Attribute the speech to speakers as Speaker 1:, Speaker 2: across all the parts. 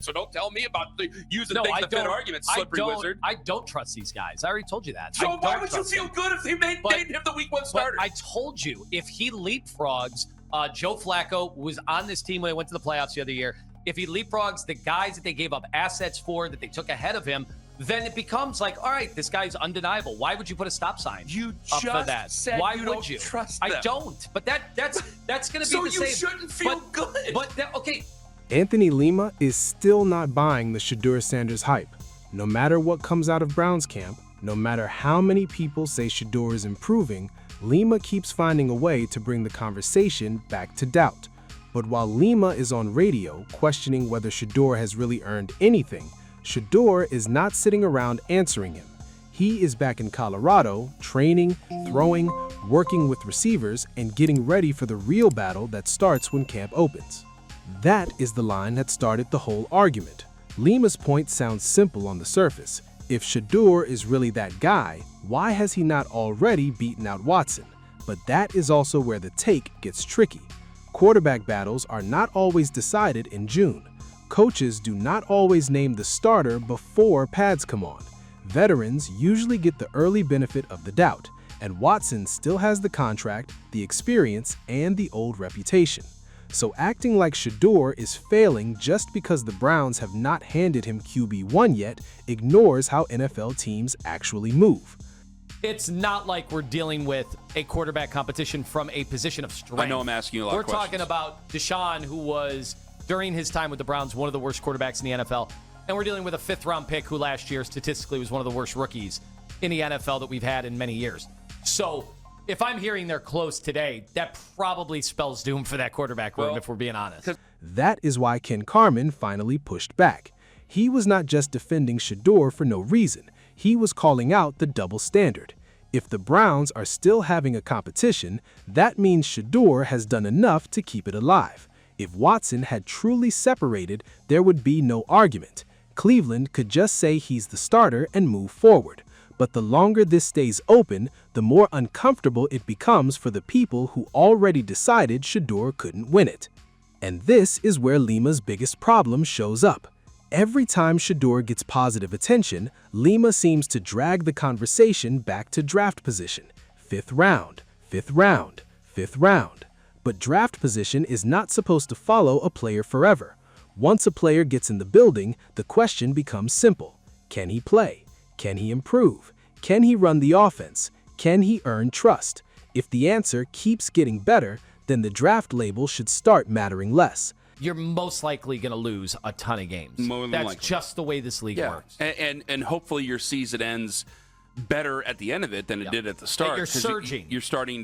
Speaker 1: So don't tell me about using
Speaker 2: No,
Speaker 1: things
Speaker 2: I
Speaker 1: to fit
Speaker 2: don't.
Speaker 1: arguments, slippery wizard.
Speaker 2: I don't trust these guys. I already told you that.
Speaker 1: So why would you feel good if they made him the week 1 starter?
Speaker 2: But I told you, if he leapfrogs, Joe Flacco was on this team when they went to the playoffs the other year. If he leapfrogs the guys that they gave up assets for, that they took ahead of him, then it becomes like, all right, this guy's undeniable. Why would you put a stop sign up for that?
Speaker 1: Said
Speaker 2: Why
Speaker 1: you
Speaker 2: would
Speaker 1: don't
Speaker 2: you?
Speaker 1: Trust them.
Speaker 2: I don't. But that's going to be
Speaker 1: so
Speaker 2: the same.
Speaker 1: So you shouldn't feel good.
Speaker 2: But okay.
Speaker 3: Anthony Lima is still not buying the Shedeur Sanders hype. No matter what comes out of Browns camp, no matter how many people say Shedeur is improving, Lima keeps finding a way to bring the conversation back to doubt. But while Lima is on radio questioning whether Shedeur has really earned anything, Shedeur is not sitting around answering him. He is back in Colorado, training, throwing, working with receivers, and getting ready for the real battle that starts when camp opens. That is the line that started the whole argument. Lima's point sounds simple on the surface. If Shedeur is really that guy, why has he not already beaten out Watson? But that is also where the take gets tricky. Quarterback battles are not always decided in June. Coaches do not always name the starter before pads come on. Veterans usually get the early benefit of the doubt, and Watson still has the contract, the experience, and the old reputation. So acting like Shedeur is failing just because the Browns have not handed him QB1 yet ignores how NFL teams actually move.
Speaker 2: It's not like we're dealing with a quarterback competition from a position of strength.
Speaker 1: I know I'm asking you a lot of questions.
Speaker 2: We're talking about Deshaun, who was, during his time with the Browns, one of the worst quarterbacks in the NFL. And we're dealing with a 5th-round pick who last year statistically was one of the worst rookies in the NFL that we've had in many years. So if I'm hearing they're close today, that probably spells doom for that quarterback room, if we're being honest.
Speaker 3: That is why Ken Carman finally pushed back. He was not just defending Shedeur for no reason. He was calling out the double standard. If the Browns are still having a competition, that means Shedeur has done enough to keep it alive. If Watson had truly separated, there would be no argument. Cleveland could just say he's the starter and move forward. But the longer this stays open, the more uncomfortable it becomes for the people who already decided Shedeur couldn't win it. And this is where Lima's biggest problem shows up. Every time Shedeur gets positive attention, Lima seems to drag the conversation back to draft position. 5th round, 5th round, 5th round. But draft position is not supposed to follow a player forever. Once a player gets in the building, the question becomes simple. Can he play? Can he improve? Can he run the offense? Can he earn trust? If the answer keeps getting better, then the draft label should start mattering less.
Speaker 2: You're most likely going to lose a ton of games. That's just the way this league works.
Speaker 1: And hopefully your season ends better at the end of it than it did at the start.
Speaker 2: And you're surging.
Speaker 1: You're starting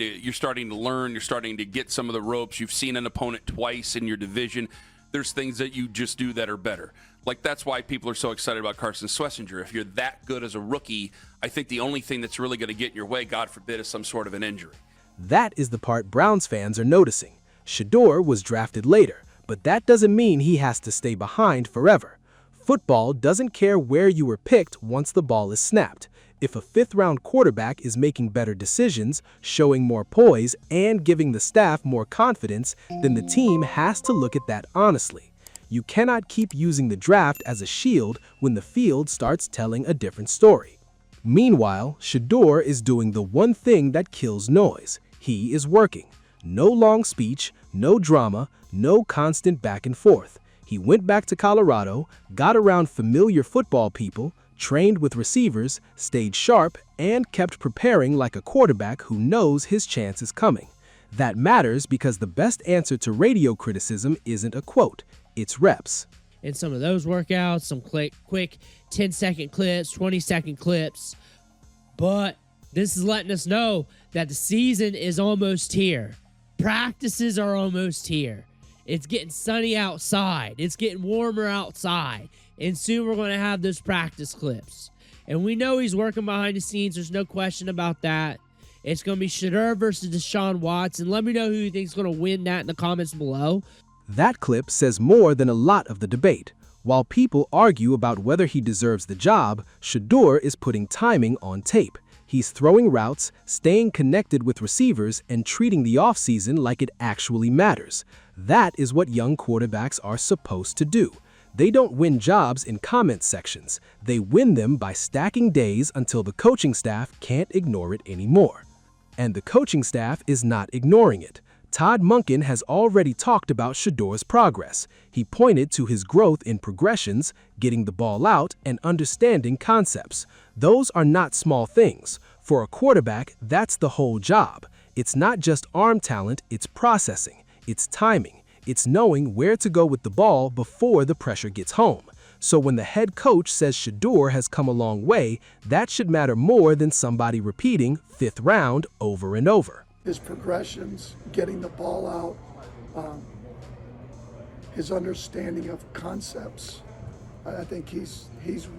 Speaker 1: to learn. You're starting to get some of the ropes. You've seen an opponent twice in your division. There's things that you just do that are better. Like, that's why people are so excited about Carson Schlesinger. If you're that good as a rookie, I think the only thing that's really going to get in your way, God forbid, is some sort of an injury.
Speaker 3: That is the part Browns fans are noticing. Shedeur was drafted later, but that doesn't mean he has to stay behind forever. Football doesn't care where you were picked once the ball is snapped. If a 5th-round quarterback is making better decisions, showing more poise, and giving the staff more confidence, then the team has to look at that honestly. You cannot keep using the draft as a shield when the field starts telling a different story. Meanwhile, Shedeur is doing the one thing that kills noise. He is working. No long speech, no drama, no constant back and forth. He went back to Colorado, got around familiar football people, trained with receivers, stayed sharp, and kept preparing like a quarterback who knows his chance is coming. That matters because the best answer to radio criticism isn't a quote, it's reps.
Speaker 4: In some of those workouts, some quick 10-second clips, 20-second clips. But this is letting us know that the season is almost here. Practices are almost here. It's getting sunny outside. It's getting warmer outside. And soon we're going to have those practice clips. And we know he's working behind the scenes. There's no question about that. It's going to be Shedeur versus Deshaun Watson. Let me know who you think is going to win that in the comments below.
Speaker 3: That clip says more than a lot of the debate. While people argue about whether he deserves the job, Shedeur is putting timing on tape. He's throwing routes, staying connected with receivers, and treating the offseason like it actually matters. That is what young quarterbacks are supposed to do. They don't win jobs in comment sections. They win them by stacking days until the coaching staff can't ignore it anymore. And the coaching staff is not ignoring it. Todd Monken has already talked about Shedeur's progress. He pointed to his growth in progressions, getting the ball out, and understanding concepts. Those are not small things. For a quarterback, that's the whole job. It's not just arm talent, it's processing, it's timing, it's knowing where to go with the ball before the pressure gets home. So when the head coach says Shedeur has come a long way, that should matter more than somebody repeating fifth round over and over.
Speaker 5: His progressions, getting the ball out, his understanding of concepts, I think he's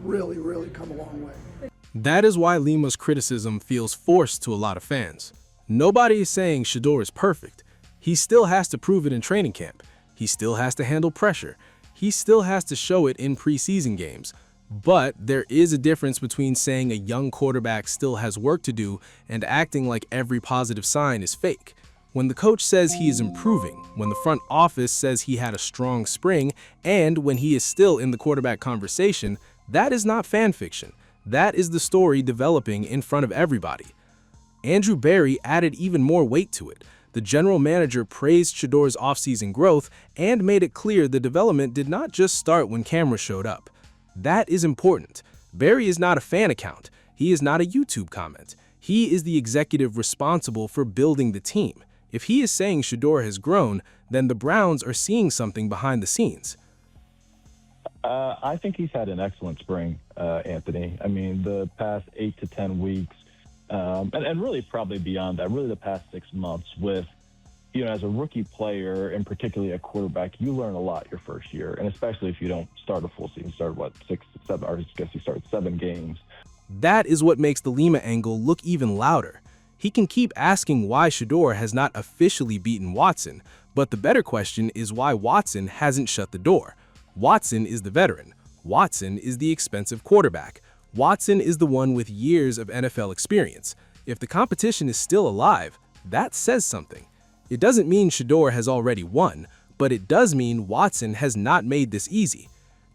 Speaker 5: really, really come a long way.
Speaker 3: That is why Lima's criticism feels forced to a lot of fans. Nobody is saying Shedeur is perfect. He still has to prove it in training camp. He still has to handle pressure. He still has to show it in preseason games. But there is a difference between saying a young quarterback still has work to do and acting like every positive sign is fake. When the coach says he is improving, when the front office says he had a strong spring, and when he is still in the quarterback conversation, that is not fan fiction. That is the story developing in front of everybody. Andrew Berry added even more weight to it. The general manager praised Shedeur's offseason growth and made it clear the development did not just start when cameras showed up. That is important. Berry is not a fan account. He is not a YouTube comment. He is the executive responsible for building the team. If he is saying Shedeur has grown, then the Browns are seeing something behind the scenes.
Speaker 6: I think he's had an excellent spring, Anthony. I mean, the past 8 to 10 weeks, and really probably beyond that, really the past 6 months with, as a rookie player, and particularly a quarterback, you learn a lot your first year, and especially if you don't start a full season, start 6, 7, or I guess you start 7 games.
Speaker 3: That is what makes the Lima angle look even louder. He can keep asking why Shedeur has not officially beaten Watson, but the better question is why Watson hasn't shut the door. Watson is the veteran. Watson is the expensive quarterback. Watson is the one with years of NFL experience. If the competition is still alive, that says something. It doesn't mean Shedeur has already won, but it does mean Watson has not made this easy.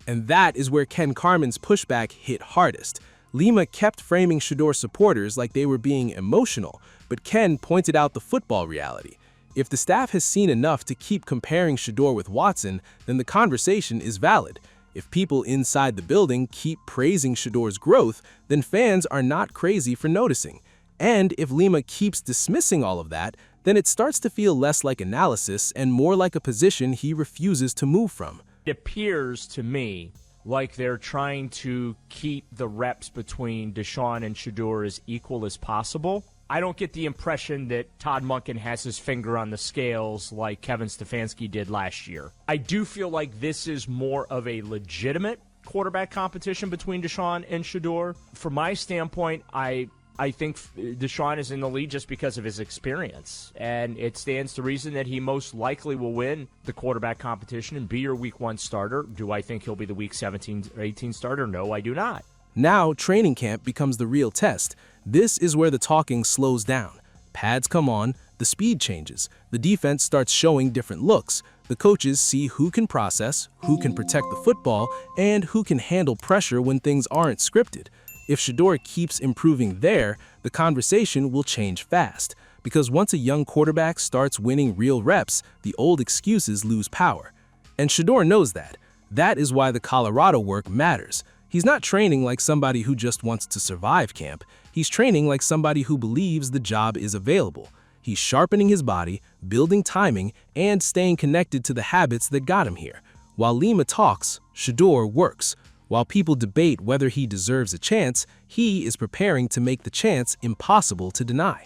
Speaker 3: And that is where Ken Carman's pushback hit hardest. Lima kept framing Shedeur supporters like they were being emotional, but Ken pointed out the football reality. If the staff has seen enough to keep comparing Shedeur with Watson, then the conversation is valid. If people inside the building keep praising Shedeur's growth, then fans are not crazy for noticing. And if Lima keeps dismissing all of that, then it starts to feel less like analysis and more like a position he refuses to move from.
Speaker 7: It appears to me like they're trying to keep the reps between Deshaun and Shedeur as equal as possible. I don't get the impression that Todd Monken has his finger on the scales like Kevin Stefanski did last year. I do feel like this is more of a legitimate quarterback competition between Deshaun and Shedeur. From my standpoint, I think Deshaun is in the lead just because of his experience, and it stands to reason that he most likely will win the quarterback competition and be your Week 1 starter. Do I think he'll be the Week 17 or 18 starter? No, I do not.
Speaker 3: Now, training camp becomes the real test. This is where the talking slows down. Pads come on, the speed changes, the defense starts showing different looks, the coaches see who can process, who can protect the football, and who can handle pressure when things aren't scripted. If Shedeur keeps improving there, the conversation will change fast, because once a young quarterback starts winning real reps, the old excuses lose power. And Shedeur knows that. That is why the Colorado work matters. He's not training like somebody who just wants to survive camp. He's training like somebody who believes the job is available. He's sharpening his body, building timing, and staying connected to the habits that got him here. While Lima talks, Shedeur works. While people debate whether he deserves a chance, he is preparing to make the chance impossible to deny.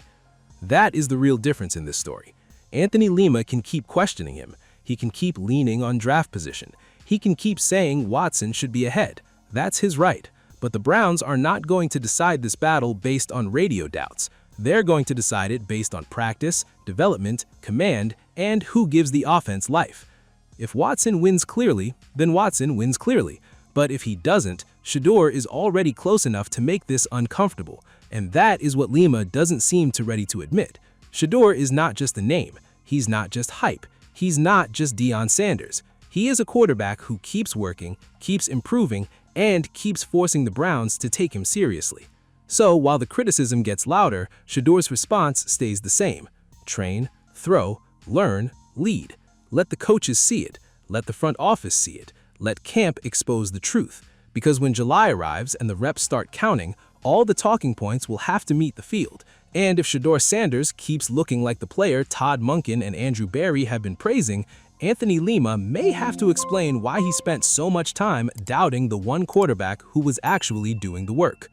Speaker 3: That is the real difference in this story. Anthony Lima can keep questioning him. He can keep leaning on draft position. He can keep saying Watson should be ahead. That's his right. But the Browns are not going to decide this battle based on radio doubts. They're going to decide it based on practice, development, command, and who gives the offense life. If Watson wins clearly, then Watson wins clearly. But if he doesn't, Shedeur is already close enough to make this uncomfortable. And that is what Lima doesn't seem too ready to admit. Shedeur is not just a name. He's not just hype. He's not just Deshaun Sanders. He is a quarterback who keeps working, keeps improving, and keeps forcing the Browns to take him seriously. So, while the criticism gets louder, Shedeur's response stays the same. Train, throw, learn, lead. Let the coaches see it. Let the front office see it. Let camp expose the truth. Because when July arrives and the reps start counting, all the talking points will have to meet the field. And if Shedeur Sanders keeps looking like the player Todd Monken and Andrew Berry have been praising, Anthony Lima may have to explain why he spent so much time doubting the one quarterback who was actually doing the work.